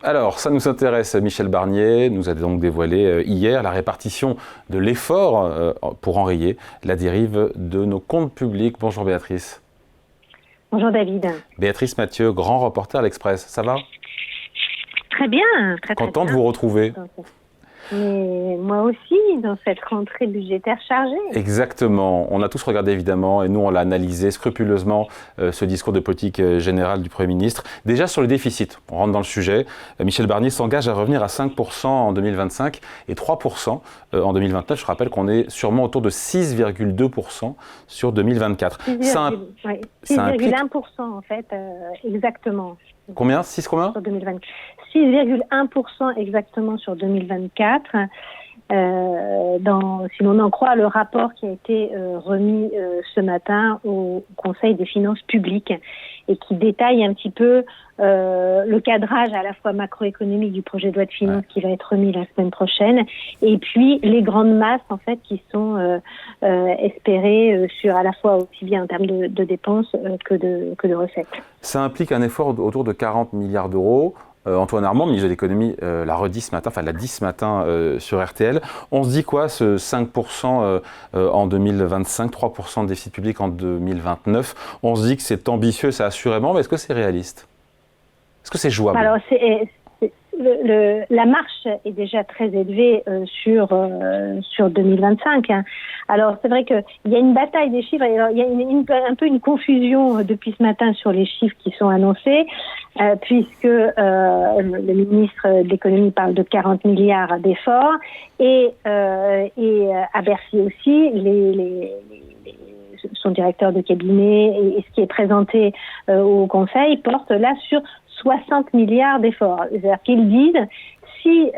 Alors, ça nous intéresse. Michel Barnier nous a donc dévoilé hier la répartition de l'effort pour enrayer la dérive de nos comptes publics. Bonjour Béatrice. Bonjour David. Béatrice Mathieu, grand reporter à l'Express. Ça va? Très bien. Très Content bien de vous retrouver. Mais moi aussi, dans cette rentrée budgétaire chargée. Exactement. On a tous regardé évidemment, et nous on l'a analysé scrupuleusement, ce discours de politique générale du Premier ministre. Déjà sur le déficit, on rentre dans le sujet. Michel Barnier s'engage à revenir à 5% en 2025 et 3% en 2029. Je rappelle qu'on est sûrement autour de 6,2% sur 2024. 6,1% en fait, exactement. Combien? 6 combien? Sur 2024. 6,1% exactement sur 2024. Si l'on en croit le rapport qui a été remis ce matin au Conseil des finances publiques et qui détaille un petit peu le cadrage à la fois macroéconomique du projet de loi de finances qui va être remis la semaine prochaine, et puis les grandes masses en fait qui sont espérées sur à la fois aussi bien en termes de dépenses que de recettes. Ça implique un effort autour de 40 milliards d'euros. Antoine Armand, ministre de l'économie, l'a redit ce matin, enfin l'a dit ce matin sur RTL. On se dit quoi, ce 5% en 2025, 3% de déficit public en 2029? On se dit que c'est ambitieux, ça assurément, mais est-ce que c'est réaliste? Est-ce que c'est jouable? Alors, la marche est déjà très élevée sur 2025. Hein. Alors, c'est vrai qu'il y a une bataille des chiffres. Il y a un peu une confusion depuis ce matin sur les chiffres qui sont annoncés, puisque le ministre de l'économie parle de 40 milliards d'efforts et à Bercy aussi, son directeur de cabinet et ce qui est présenté au Conseil porte là sur 60 milliards d'efforts. C'est-à-dire qu'ils disent, si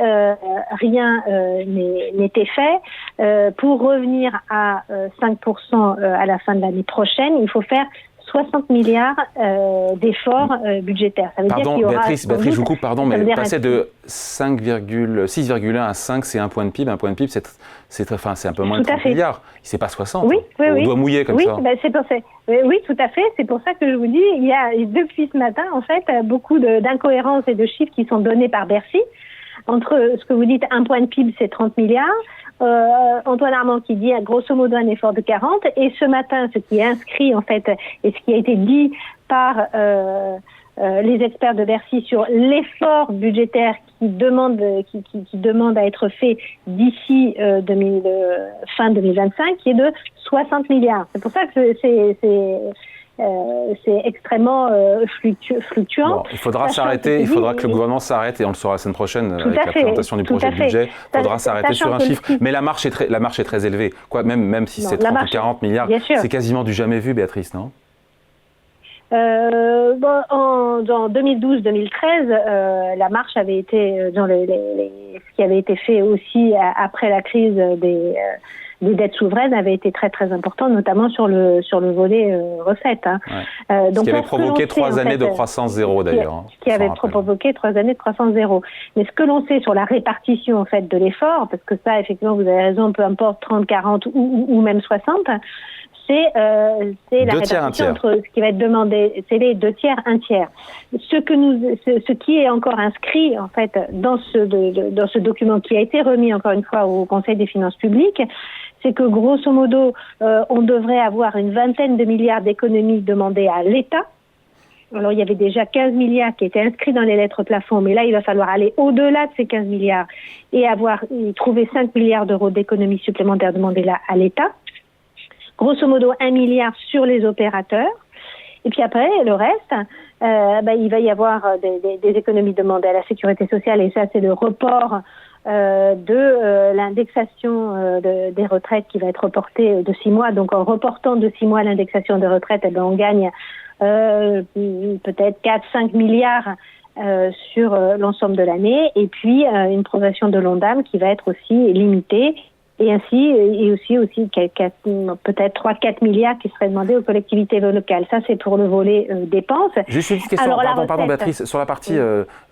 rien n'était fait, pour revenir à 5% à la fin de l'année prochaine, il faut faire 60 milliards d'efforts budgétaires. Ça veut dire qu'il y aura Béatrice, je vous coupe, pardon, mais passer de 6,1 à 5, c'est un point de PIB. Un point de PIB, c'est un peu moins de 30 milliards. C'est pas 60. Oui, on doit mouiller comme ça. Oui, tout à fait. C'est pour ça que je vous dis, il y a depuis ce matin, en fait, beaucoup d'incohérences et de chiffres qui sont donnés par Bercy. Entre ce que vous dites, un point de PIB, c'est 30 milliards. Antoine Armand qui dit grosso modo un effort de 40, et ce matin ce qui est inscrit en fait et ce qui a été dit par les experts de Bercy sur l'effort budgétaire qui demande à être fait d'ici fin 2025, qui est de 60 milliards. C'est pour ça que c'est extrêmement fluctuant. Bon, il faudra s'arrêter, il faudra que le gouvernement s'arrête, et on le saura la semaine prochaine avec la présentation du projet de budget. Il faudra s'arrêter sur un chiffre. Mais la marche est très élevée. Même si c'est 30 ou 40 milliards, c'est quasiment du jamais vu, Béatrice, non? En 2012-2013, la marche avait été dans ce qui avait été fait aussi après la crise des dettes souveraines avait été très très important, notamment sur le volet recettes. Hein. Ouais. Ce qui avait provoqué 3 années de croissance zéro d'ailleurs. Ce qui avait provoqué 3 années de croissance zéro. Mais ce que l'on sait sur la répartition en fait de l'effort, parce que ça effectivement vous avez raison, peu importe 30, 40 ou même 60, c'est la répartition entre ce qui va être demandé, c'est les 2 tiers, 1 tiers. Ce qui est encore inscrit en fait dans ce document qui a été remis encore une fois au Conseil des finances publiques, c'est que grosso modo, on devrait avoir une vingtaine de milliards d'économies demandées à l'État. Alors il y avait déjà 15 milliards qui étaient inscrits dans les lettres plafond, mais là il va falloir aller au-delà de ces 15 milliards et trouver 5 milliards d'euros d'économies supplémentaires demandées là à l'État. Grosso modo 1 milliard sur les opérateurs. Et puis après, le reste, il va y avoir des économies demandées à la sécurité sociale, et ça c'est le report de l'indexation des retraites qui va être reportée de 6 mois. Donc en reportant de 6 mois l'indexation des retraites, on gagne peut-être 4-5 milliards sur l'ensemble de l'année. Et puis une progression de l'Ondam qui va être aussi limitée. Et aussi peut-être 3-4 milliards qui seraient demandés aux collectivités locales. Ça, c'est pour le volet dépenses. Juste une petite question, pardon Béatrice, sur la partie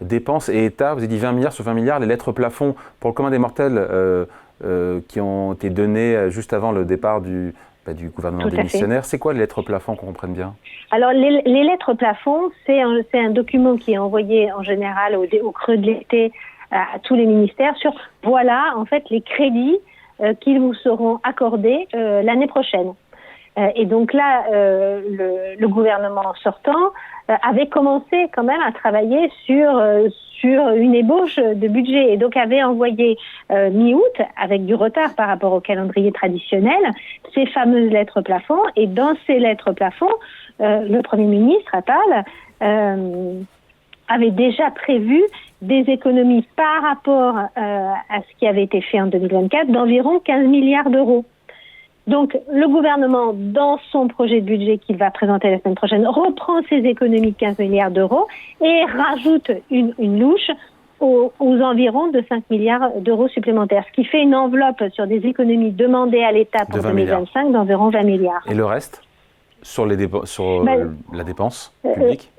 dépenses et État, vous avez dit 20 milliards sur 20 milliards, les lettres plafond pour le commun des mortels qui ont été données juste avant le départ du gouvernement démissionnaire. C'est quoi les lettres plafonds, qu'on comprenne bien? Alors, les lettres plafonds, c'est un document qui est envoyé en général au creux de l'été à tous les ministères sur, voilà, en fait, les crédits qui vous seront accordés l'année prochaine. Et donc là, le gouvernement sortant avait commencé quand même à travailler sur une ébauche de budget et donc avait envoyé mi-août, avec du retard par rapport au calendrier traditionnel, ces fameuses lettres plafonds. Et dans ces lettres plafonds, le Premier ministre, Attal, avait déjà prévu des économies par rapport à ce qui avait été fait en 2024 d'environ 15 milliards d'euros. Donc, le gouvernement, dans son projet de budget qu'il va présenter la semaine prochaine, reprend ces économies de 15 milliards d'euros et rajoute une louche aux environs de 5 milliards d'euros supplémentaires, ce qui fait une enveloppe sur des économies demandées à l'État pour 2025 d'environ 20 milliards. Et le reste sur la dépense publique?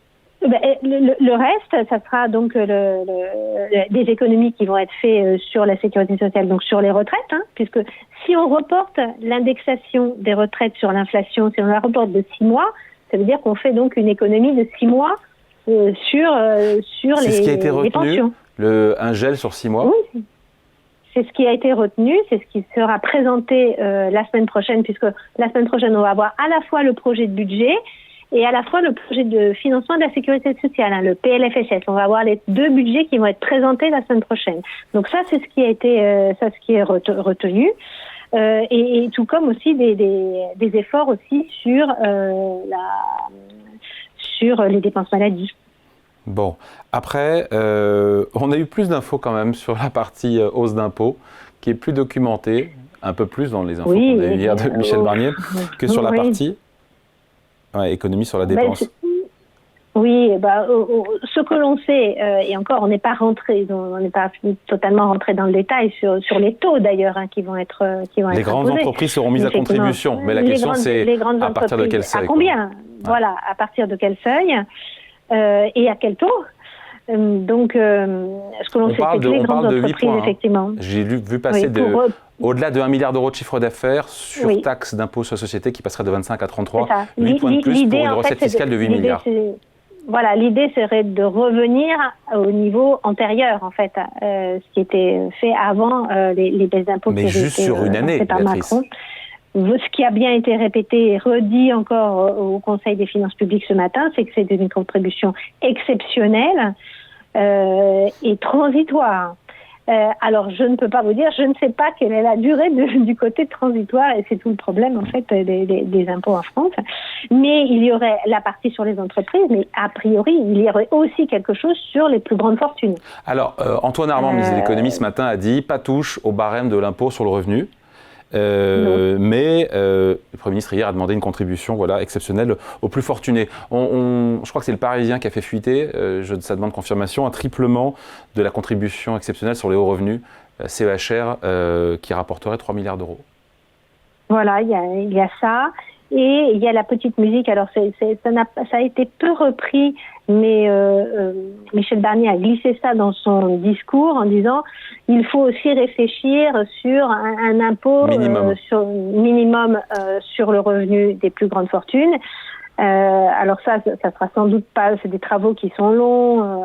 Le reste, ça sera donc des économies qui vont être faites sur la sécurité sociale, donc sur les retraites, puisque si on reporte l'indexation des retraites sur l'inflation, si on la reporte de 6 mois, ça veut dire qu'on fait donc une économie de 6 mois sur les pensions. Un gel sur 6 mois? Oui, c'est ce qui a été retenu, c'est ce qui sera présenté la semaine prochaine, puisque la semaine prochaine, on va avoir à la fois le projet de budget et à la fois le projet de financement de la sécurité sociale, le PLFSS. On va avoir les deux budgets qui vont être présentés la semaine prochaine. Donc ça, c'est ce qui a été, ce qui est retenu, et tout comme aussi des efforts aussi sur les dépenses maladie. Bon, après, on a eu plus d'infos quand même sur la partie hausse d'impôts, qui est plus documentée, un peu plus dans les infos qu'on a eues hier de Michel Barnier, que sur la partie économie sur la dépense. Ce que l'on sait, et encore, on n'est pas totalement rentré dans le détail sur les taux d'ailleurs qui vont être Les grandes entreprises seront mises à contribution, mais la question c'est à partir de quel seuil? À combien? Voilà, à partir de quel seuil et à quel taux? Donc, ce que l'on sait, c'est que les grandes entreprises, effectivement. J'ai vu passer au-delà de 1 milliard d'euros de chiffre d'affaires sur taxe d'impôt sur la société qui passerait de 25 à 33, 8 points de plus pour une recette fiscale de 8 milliards. Voilà, l'idée serait de revenir au niveau antérieur, en fait, ce qui était fait avant les baisses d'impôts. Mais juste sur une année, Béatrice. Ce qui a bien été répété et redit encore au Conseil des finances publiques ce matin, c'est que c'est une contribution exceptionnelle et transitoire. Alors, je ne peux pas vous dire, je ne sais pas quelle est la durée du côté transitoire, et c'est tout le problème, en fait, des impôts en France. Mais il y aurait la partie sur les entreprises, mais a priori, il y aurait aussi quelque chose sur les plus grandes fortunes. Alors, Antoine Armand, ministre de l'économie, ce matin, a dit pas touche au barème de l'impôt sur le revenu. Mais le Premier ministre hier a demandé une contribution exceptionnelle aux plus fortunés. Je crois que c'est le Parisien qui a fait fuiter, ça demande confirmation, un triplement de la contribution exceptionnelle sur les hauts revenus, CEHR, qui rapporterait 3 milliards d'euros. Voilà, il y a ça. Et il y a la petite musique. Alors, ça a été peu repris, mais Michel Barnier a glissé ça dans son discours en disant il faut aussi réfléchir sur un impôt minimum sur le revenu des plus grandes fortunes. Alors ça sera sans doute pas. C'est des travaux qui sont longs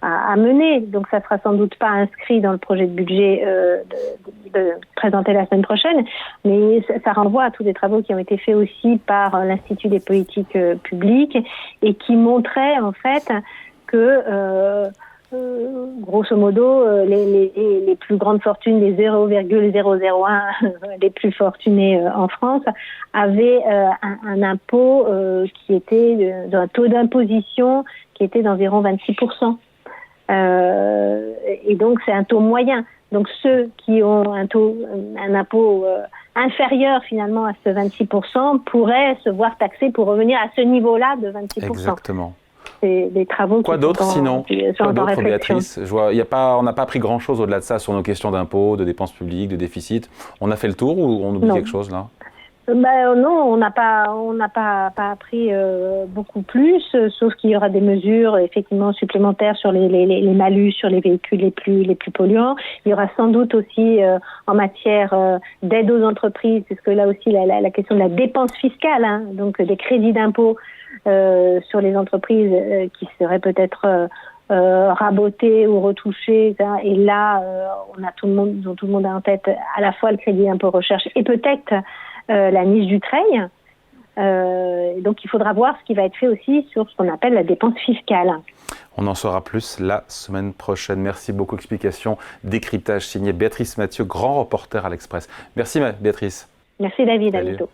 à mener, donc ça sera sans doute pas inscrit dans le projet de budget de présenter la semaine prochaine, mais ça renvoie à tous les travaux qui ont été faits aussi par l'Institut des politiques publiques et qui montraient en fait que grosso modo les plus grandes fortunes, les 0,001 les plus fortunés en France avaient un impôt qui était d'un taux d'imposition qui était d'environ 26%. Et donc c'est un taux moyen. Donc ceux qui ont un impôt inférieur finalement à ce 26% pourraient se voir taxés pour revenir à ce niveau-là de 26%. Exactement. C'est des travaux Quoi d'autre sinon? Quoi d'autre, Béatrice? On n'a pas appris grand-chose au-delà de ça sur nos questions d'impôts, de dépenses publiques, de déficit. On a fait le tour ou on oublie quelque chose là? Non, on n'a pas appris beaucoup plus, sauf qu'il y aura des mesures effectivement supplémentaires sur les malus sur les véhicules les plus polluants. Il y aura sans doute aussi en matière d'aide aux entreprises, puisque là aussi la question de la dépense fiscale, hein, donc des crédits d'impôt sur les entreprises qui seraient peut-être rabotés ou retouchés, hein. Et là on a tout le monde a en tête à la fois le crédit d'impôt recherche et peut-être la niche du trail. Donc il faudra voir ce qui va être fait aussi sur ce qu'on appelle la dépense fiscale. On en saura plus la semaine prochaine. Merci beaucoup. Explication, décryptage signé Béatrice Mathieu, grand reporter à l'Express. Merci Béatrice. Merci David, Salut. à bientôt.